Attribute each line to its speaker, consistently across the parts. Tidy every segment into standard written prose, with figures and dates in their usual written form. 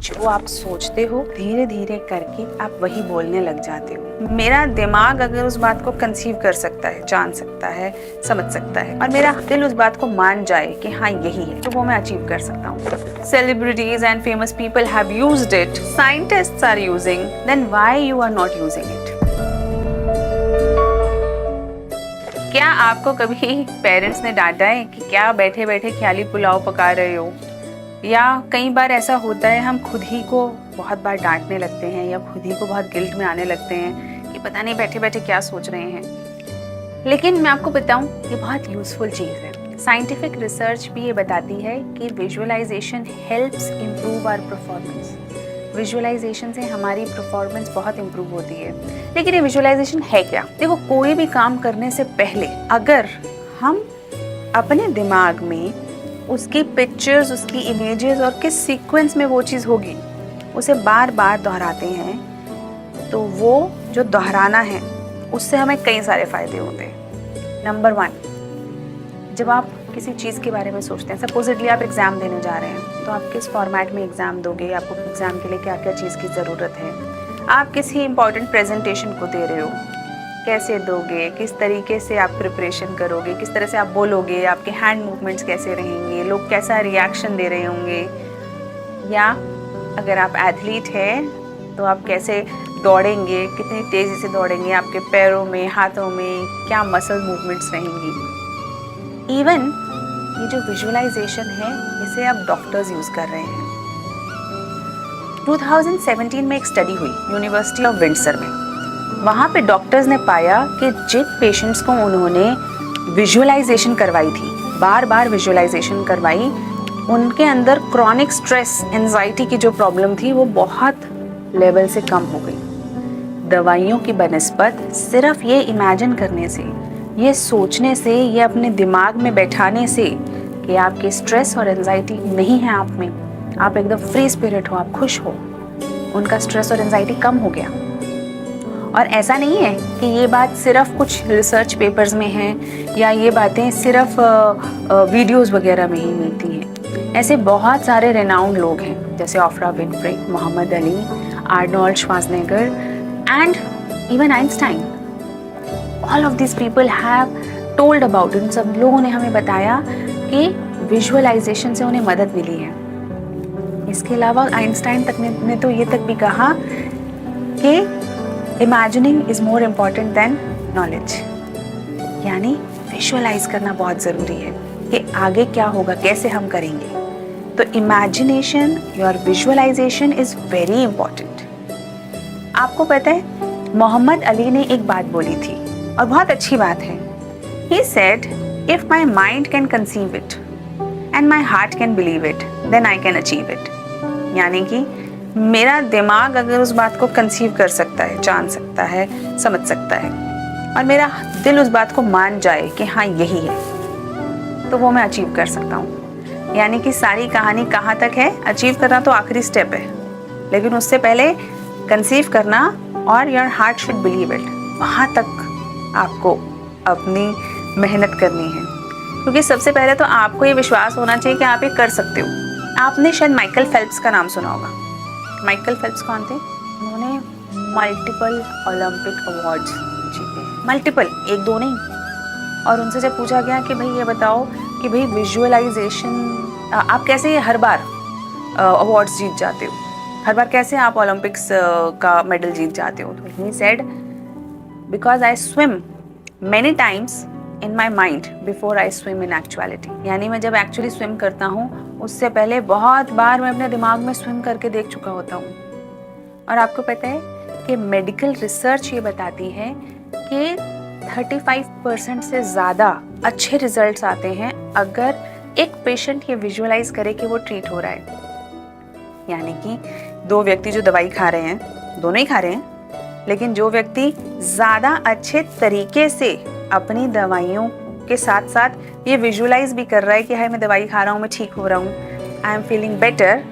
Speaker 1: जो आप सोचते हो धीरे धीरे करके आप वही बोलने लग जाते हो। मेरा दिमाग अगर उस बात को कंसीव कर सकता है, जान सकता है, समझ सकता है और मेरा दिल उस बात को मान जाए कि हाँ यही है, तो वो मैं अचीव कर सकता हूँ। Celebrities and famous people have used it, scientists are using, then why you are not using it? क्या आपको कभी पेरेंट्स ने डांटा है कि क्या बैठे बैठे ख्याली पुलाव पका रहे हो? या कई बार ऐसा होता है हम खुद ही को बहुत बार डांटने लगते हैं या खुद ही को बहुत गिल्ट में आने लगते हैं कि पता नहीं बैठे बैठे क्या सोच रहे हैं। लेकिन मैं आपको बताऊं, ये बहुत यूजफुल चीज़ है। साइंटिफिक रिसर्च भी ये बताती है कि visualisation helps improve our performance. Visualisation से हमारी परफॉर्मेंस बहुत इम्प्रूव होती है। लेकिन ये विजुअलाइजेशन है क्या? देखो, कोई भी काम करने से पहले अगर हम अपने दिमाग में उसकी पिक्चर्स, उसकी इमेजेस और किस सीक्वेंस में वो चीज़ होगी उसे बार बार दोहराते हैं, तो वो जो दोहराना है उससे हमें कई सारे फ़ायदे होते हैं। नंबर 1, जब आप किसी चीज़ के बारे में सोचते हैं, सपोजिटली आप एग्ज़ाम देने जा रहे हैं, तो आप किस फॉर्मेट में एग्ज़ाम दोगे, आपको एग्ज़ाम के लिए क्या क्या चीज़ की ज़रूरत है, आप किसी इंपॉर्टेंट प्रेजेंटेशन को दे रहे हो, कैसे दोगे, किस तरीके से आप प्रिपरेशन करोगे, किस तरह से आप बोलोगे, आपके हैंड मूवमेंट्स कैसे रहेंगे, लोग कैसा रिएक्शन दे रहे होंगे, या अगर आप एथलीट हैं तो आप कैसे दौड़ेंगे, कितनी तेज़ी से दौड़ेंगे, आपके पैरों में, हाथों में क्या मसल मूवमेंट्स रहेंगी। इवन ये जो विजुअलाइजेशन है इसे अब डॉक्टर्स यूज़ कर रहे हैं। 2017 में एक स्टडी हुई यूनिवर्सिटी ऑफ विंडसर में। वहाँ पे डॉक्टर्स ने पाया कि जिन पेशेंट्स को उन्होंने विजुअलाइजेशन करवाई थी, बार बार विजुअलाइजेशन करवाई, उनके अंदर क्रॉनिक स्ट्रेस, एंजाइटी की जो प्रॉब्लम थी वो बहुत लेवल से कम हो गई। दवाइयों की बनिस्बत सिर्फ ये इमेजिन करने से, ये सोचने से, ये अपने दिमाग में बैठाने से कि आपके स्ट्रेस और एंजाइटी नहीं है आप में, आप एकदम फ्री स्पिरिट हो, आप खुश हो, उनका स्ट्रेस और एंजाइटी कम हो गया। और ऐसा नहीं है कि ये बात सिर्फ कुछ रिसर्च पेपर्स में है या ये बातें सिर्फ वीडियोस वगैरह में ही मिलती हैं। ऐसे बहुत सारे रेनाउंड लोग हैं जैसे Oprah Winfrey, Muhammad Ali, Arnold Schwarzenegger and even Einstein. All of this people have told about, उन सब लोगों ने हमें बताया कि विजुअलाइजेशन से उन्हें मदद मिली है। इसके अलावा आइंस्टाइन तक ने तो ये तक भी कहा कि imagining is more important than knowledge, यानी विजुअलाइज करना बहुत ज़रूरी है कि आगे क्या होगा, कैसे हम करेंगे। तो imagination, your visualisation is very important. आपको पता है मोहम्मद अली ने एक बात बोली थी और बहुत अच्छी बात है। He said, if my mind can conceive it and my heart can believe it, then I can achieve it. यानी कि मेरा दिमाग अगर उस बात को कंसीव कर सकता है, जान सकता है, समझ सकता है और मेरा दिल उस बात को मान जाए कि हाँ यही है, तो वो मैं अचीव कर सकता हूँ। यानी कि सारी कहानी कहाँ तक है? अचीव करना तो आखिरी स्टेप है, लेकिन उससे पहले कंसीव करना और your heart should believe it, वहाँ तक आपको अपनी मेहनत करनी है। क्योंकि सबसे पहले तो आपको ये विश्वास होना चाहिए कि आप ये कर सकते हो। आपने शायद माइकल फेल्प्स का नाम सुना होगा। माइकल फेल्प्स कौन थे? उन्होंने मल्टीपल ओलंपिक अवार्ड्स जीते, मल्टीपल, एक दो नहीं। और उनसे जब पूछा गया कि भाई ये बताओ कि भाई विजुअलाइजेशन आप कैसे हर बार अवार्ड्स जीत जाते हो, हर बार कैसे आप ओलंपिक्स का मेडल जीत जाते हो? तो he said, because I swim many times in my mind before I swim in actuality. यानी मैं जब एक्चुअली स्विम करता हूँ उससे पहले बहुत बार मैं अपने दिमाग में स्विम करके देख चुका होता हूँ। और आपको पता है कि मेडिकल रिसर्च ये बताती है कि 35% से ज़्यादा अच्छे रिजल्ट्स आते हैं अगर एक पेशेंट ये विजुअलाइज करे कि वो ट्रीट हो रहा है। यानी कि दो व्यक्ति जो दवाई खा रहे हैं, दोनों ही खा रहे हैं, लेकिन जो व्यक्ति ज़्यादा अच्छे तरीके से अपनी दवाइयों के साथ साथ ये विजुअलाइज भी कर रहा है कि हाय मैं दवाई खा रहा हूँ, मैं ठीक हो रहा हूँ, आई एम फीलिंग बेटर,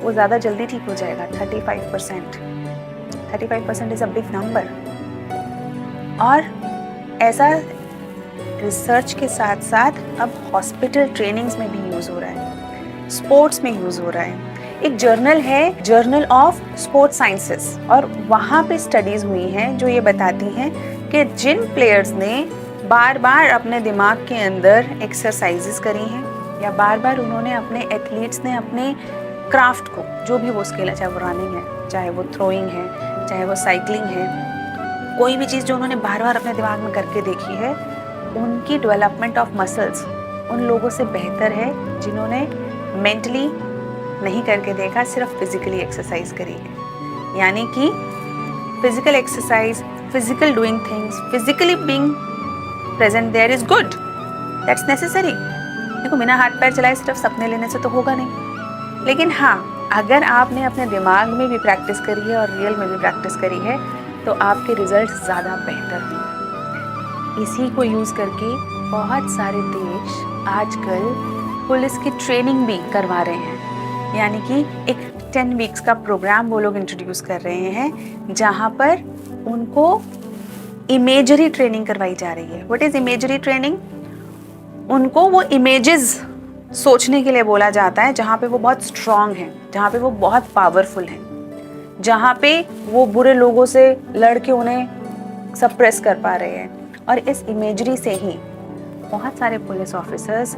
Speaker 1: वो ज़्यादा जल्दी ठीक हो जाएगा। 35% इज़ अ बिग नंबर। और ऐसा रिसर्च के साथ साथ अब हॉस्पिटल ट्रेनिंग्स में भी यूज़ हो रहा है, स्पोर्ट्स में यूज़ हो रहा है। एक जर्नल है, जर्नल ऑफ स्पोर्ट्स साइंसेस, और वहाँ पे स्टडीज हुई हैं जो ये बताती हैं कि जिन प्लेयर्स ने बार बार अपने दिमाग के अंदर एक्सरसाइजेस करी हैं या बार बार उन्होंने अपने एथलीट्स ने अपने क्राफ्ट को, जो भी वो स्किल है, चाहे वो रनिंग है, चाहे वो थ्रोइंग है, चाहे वो साइकिलिंग है, कोई भी चीज़ जो उन्होंने बार बार अपने दिमाग में करके देखी है, उनकी डेवलपमेंट ऑफ मसल्स उन लोगों से बेहतर है जिन्होंने मेंटली नहीं करके देखा, सिर्फ फिजिकली एक्सरसाइज करी है। यानी कि physical exercise, physical doing things, physically being present there is good, that's necessary. देखो, बिना हाथ पैर चलाए सिर्फ सपने लेने से तो होगा नहीं, लेकिन हाँ, अगर आपने अपने दिमाग में भी प्रैक्टिस करी है और रियल में भी प्रैक्टिस करी है तो आपके रिजल्ट ज़्यादा बेहतर होंगे। इसी को यूज़ करके बहुत सारे देश आजकल पुलिस की ट्रेनिंग भी करवा रहे हैं, यानी कि एक 10 वीक्स का प्रोग्राम वो लोग इंट्रोड्यूस कर रहे हैं जहाँ पर उनको इमेजरी ट्रेनिंग करवाई जा रही है। What is imagery training? उनको वो इमेजेस सोचने के लिए बोला जाता है जहाँ पे वो बहुत स्ट्रॉन्ग हैं, जहाँ पे वो बहुत पावरफुल हैं, जहाँ पे वो बुरे लोगों से लड़ के उन्हें सप्रेस कर पा रहे हैं। और इस इमेजरी से ही बहुत सारे पुलिस ऑफिसर्स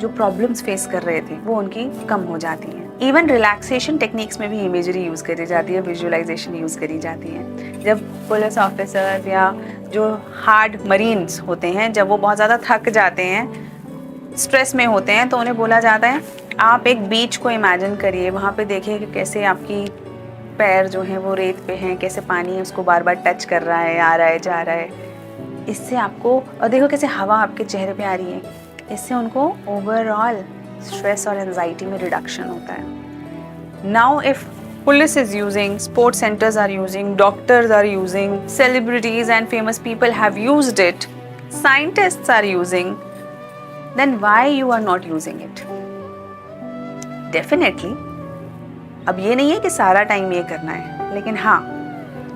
Speaker 1: जो प्रॉब्लम्स फेस कर रहे थे वो उनकी कम हो जाती हैं। इवन रिलैक्सेशन टेक्निक्स में भी इमेजरी यूज़ करी जाती है, विजुअलाइजेशन यूज़ करी जाती है। जब पुलिस ऑफिसर्स या जो हार्ड मरीन्स होते हैं, जब वो बहुत ज़्यादा थक जाते हैं, स्ट्रेस में होते हैं, तो उन्हें बोला जाता है आप एक बीच को इमेजिन करिए, वहाँ पे देखिए कि कैसे आपकी पैर जो हैं वो रेत पे हैं, कैसे पानी उसको बार बार टच कर रहा है, आ रहा है, जा रहा है। इससे आपको, और देखो कैसे हवा आपके चेहरे पे आ रही है, इससे उनको ओवरऑल स्ट्रेस और एंजाइटी में रिडक्शन होता है। Now if police is using, sports centers are using, doctors are using, celebrities and famous people have used it, scientists are using, then why you are not using it? Definitely, अब ये नहीं है कि सारा time ये करना है, लेकिन हाँ,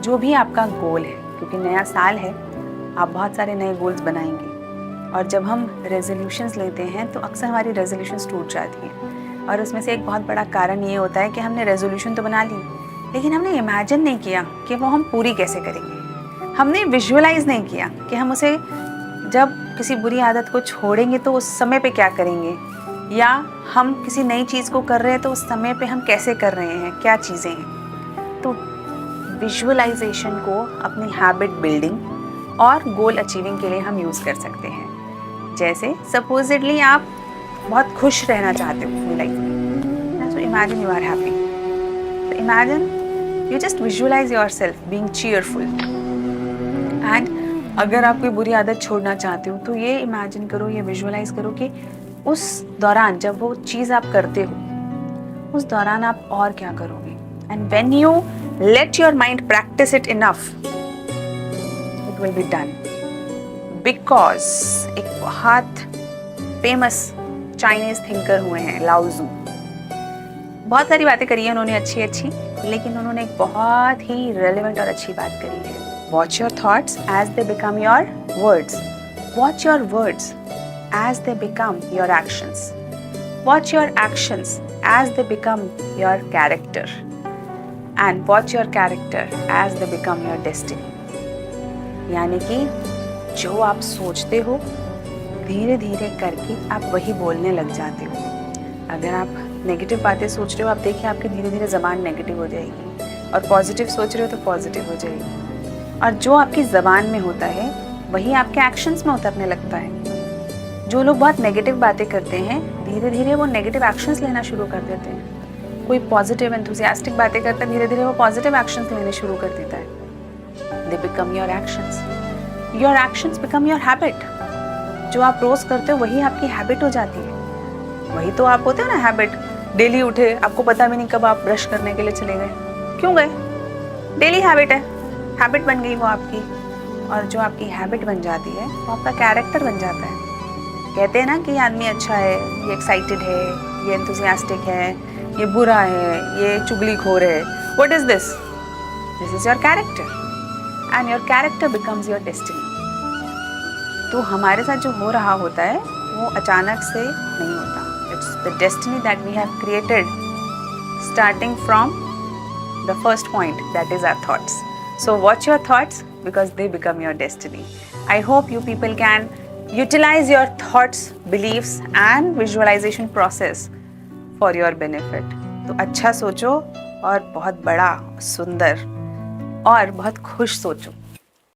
Speaker 1: जो भी आपका गोल है, क्योंकि नया साल है, आप बहुत सारे नए गोल्स बनाएंगे, और जब हम रेजोल्यूशंस लेते हैं तो अक्सर हमारी रेजोल्यूशंस टूट जाती हैं। और उसमें से एक बहुत बड़ा कारण ये होता है कि हमने रेजोल्यूशन तो बना ली, लेकिन हमने इमेजिन नहीं किया कि वो हम पूरी कैसे करेंगे। हमने विजुअलाइज नहीं किया कि हम उसे जब किसी बुरी आदत को छोड़ेंगे तो उस समय पे क्या करेंगे, या हम किसी नई चीज़ को कर रहे हैं तो उस समय पे हम कैसे कर रहे हैं, क्या चीज़ें हैं। तो विजुअलाइजेशन को अपनी हैबिट बिल्डिंग और गोल अचीविंग के लिए हम यूज़ कर सकते हैं। जैसे सपोजिटली आप बहुत खुश रहना चाहते हो अपनी लाइफ में, so imagine you are happy, so imagine you just visualize yourself being cheerful, and अगर आप कोई बुरी आदत छोड़ना चाहते हो तो ये इमेजिन करो, ये विजुअलाइज करो कि उस दौरान जब वो चीज़ आप करते हो उस दौरान आप और क्या करोगे, and when you let your mind practice it enough it will be done, because एक बहुत फेमस चाइनीज थिंकर हुए हैं लाओजू, बहुत सारी बातें करी है उन्होंने अच्छी अच्छी, लेकिन उन्होंने एक बहुत ही रेलेवेंट और अच्छी बात करी है। Watch your thoughts as they become your words, watch your words as they become your actions, watch your actions as they become your character, and watch your character as they become your destiny. यानी कि जो आप सोचते हो धीरे धीरे करके आप वही बोलने लग जाते हो। अगर आप नेगेटिव बातें सोच रहे हो, आप देखिए आपकी धीरे धीरे ज़बान नेगेटिव हो जाएगी, और पॉजिटिव सोच रहे हो तो पॉजिटिव हो जाएगी। और जो आपकी ज़बान में होता है वही आपके एक्शंस में उतरने लगता है। जो लोग बहुत नेगेटिव बातें करते हैं धीरे धीरे वो नेगेटिव एक्शंस लेना शुरू कर देते हैं। कोई पॉजिटिव एंथुसियास्टिक बातें करता है धीरे धीरे वो पॉजिटिव एक्शंस लेने शुरू कर देता है। दे become your actions, your actions become your habit. जो आप रोज करते हो वही आपकी हैबिट हो जाती है। वही तो आप होते हो ना हैबिट, डेली उठे, आपको पता भी नहीं कब आप ब्रश करने के लिए चले गए, क्यों गए, डेली हैबिट है, हैबिट बन गई वो आपकी। और जो आपकी हैबिट बन जाती है वो आपका कैरेक्टर बन जाता है। कहते हैं ना कि आदमी अच्छा है, ये एक्साइटेड है, ये एंथुसियास्टिक है, ये बुरा है, ये चुगलीखोर है। What is this? This is your character, and your character becomes your destiny. तो हमारे साथ जो हो रहा होता है वो अचानक से नहीं होता, it's the destiny that we have created starting from the first point, that is our thoughts. So watch your thoughts because they become your destiny. I hope you people can utilize your thoughts, beliefs and visualization process for your benefit. तो अच्छा सोचो और बहुत बड़ा, सुंदर और बहुत खुश सोचो.